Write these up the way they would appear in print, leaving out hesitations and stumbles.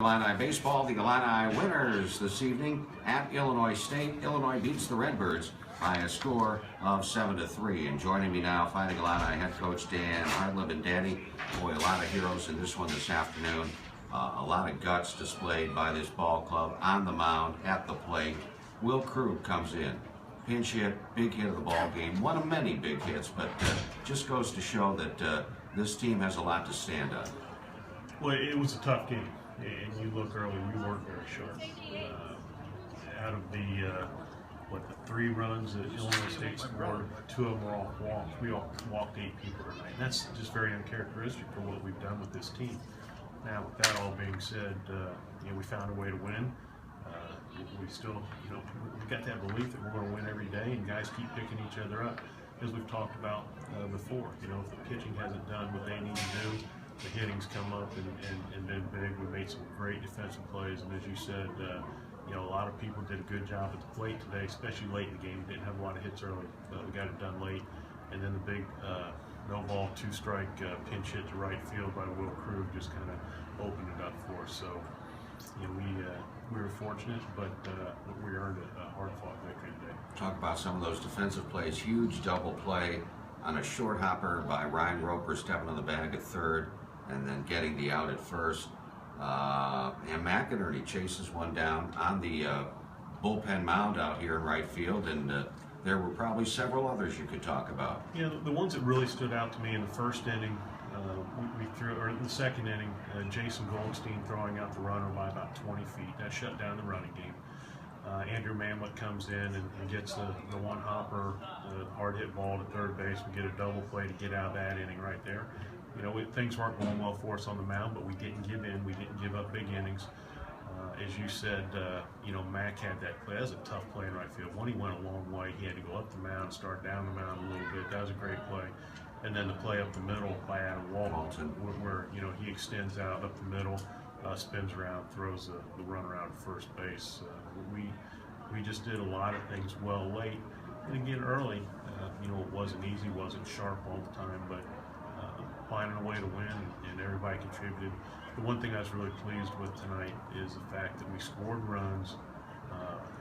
Illini baseball, the Illini winners this evening at Illinois State. Illinois beats the Redbirds by a score of 7-3. And joining me now, Fighting Illini head coach Dan Hartleb. And Danny, boy, a lot of heroes in this one this afternoon. A lot of guts displayed by this ball club on the mound, at the plate. Will Krug comes in. Pinch hit, big hit of the ball game. One of many big hits, but just goes to show that this team has a lot to stand on. Well, it was a tough game. And you look early, we weren't very sharp. Out of the 3 runs that Illinois State scored, 2 of them were off walks. We all walked 8 people tonight. And that's just very uncharacteristic for what we've done with this team. Now, with that all being said, we found a way to win. We still, we've got that belief that we're going to win every day, and guys keep picking each other up, as we've talked about before. If the pitching hasn't done what they need to do, the hitting's come up and been big. We made some great defensive plays, and as you said, a lot of people did a good job at the plate today, especially late in the game. We didn't have a lot of hits early, but we got it done late. And then the big no ball, 2-strike pinch hit to right field by Will Krug just kind of opened it up for us. So, we were fortunate, but we earned a hard-fought victory today. Talk about some of those defensive plays. Huge double play on a short hopper by Ryan Roper, stepping on the bag at third, and then getting the out at first. And McInerney chases one down on the bullpen mound out here in right field, and there were probably several others you could talk about. The ones that really stood out to me in the first inning, we threw, or in the second inning, Jason Goldstein throwing out the runner by about 20 feet. That shut down the running game. Andrew Mamlett comes in and gets the one hopper, hard hit ball to third base. We get a double play to get out of that inning right there. Things weren't going well for us on the mound, but we didn't give in. We didn't give up big innings. As you said, Mac had that play. That was a tough play in right field. One, he went a long way. He had to go up the mound, start down the mound a little bit. That was a great play. And then the play up the middle by Adam Walton, where he extends out up the middle, spins around, throws the runner out at first base. We just did a lot of things well late. And again, early, it wasn't easy, wasn't sharp all the time, but finding a way to win, and everybody contributed. The one thing I was really pleased with tonight is the fact that we scored runs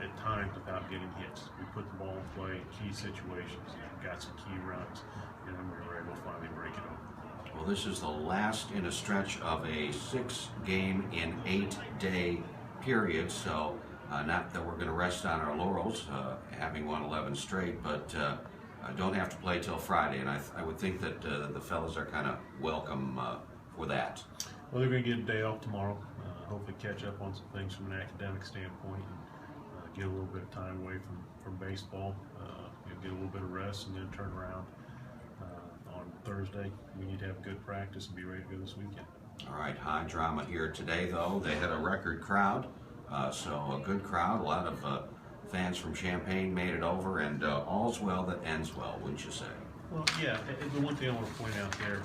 at times without getting hits. We put the ball in play in key situations, got some key runs, and then we were able to finally break it open. Well, this is the last in a stretch of a 6-game in 8-day period, so not that we're going to rest on our laurels, having won 11 straight, but don't have to play till Friday, and I would think that the fellas are kind of welcome for that. Well, they're going to get a day off tomorrow, hopefully catch up on some things from an academic standpoint, and get a little bit of time away from baseball, get a little bit of rest, and then turn around on Thursday. We need to have good practice and be ready to go this weekend. All right, high drama here today, though. They had a record crowd, so a good crowd, a lot of fans from Champaign made it over, and all's well that ends well, wouldn't you say? Well, yeah. The one thing I want to point out there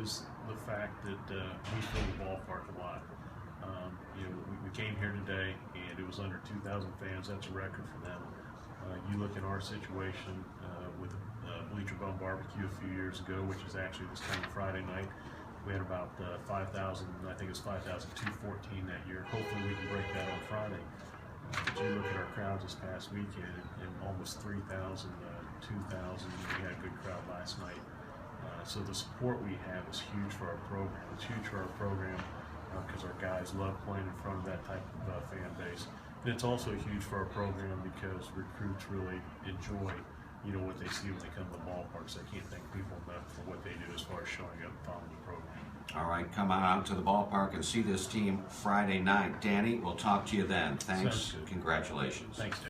is the fact that we fill the ballpark a lot. We came here today, and it was under 2,000 fans. That's a record for them. You look at our situation with Bleacher Bum Barbecue a few years ago, which is actually this coming Friday night. We had about 5,000, I think it was 5,214 that year. Hopefully we can break that on Friday. But you look at our crowds this past weekend, and almost 3,000, 2,000. We had a good crowd last night. So the support we have is huge for our program. It's huge for our program because our guys love playing in front of that type of fan base. And it's also huge for our program because recruits really enjoy what they see when they come to the ballpark. So I can't thank people enough for what they do as far as showing up and following the program. All right, come on out to the ballpark and see this team Friday night. Danny, we'll talk to you then. Thanks. Congratulations. Thanks, Dave.